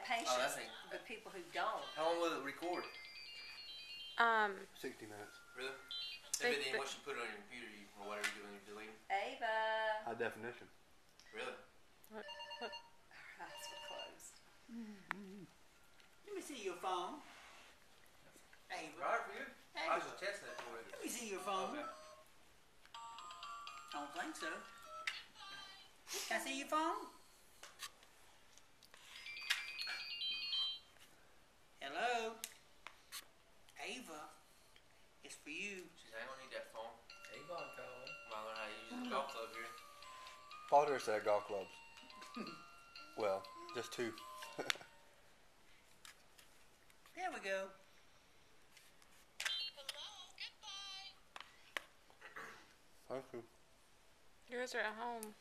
have patience with people who don't. How long will it record? 60 minutes. Really? But then once you put it on your computer or whatever you do when you're deleting. Ava. High definition. Really? Our eyes were closed. Let me see your phone. Ava. Right for you? Hey. I was just testing it for you. Let me see your phone. Okay. I don't think so. Can I see your phone? Hello? Ava. It's for you. She's like, I don't need that phone. Avon calling. I learn how to use the golf club here. Father said golf clubs. Well, just 2. There we go. Thank you. Yours are at home.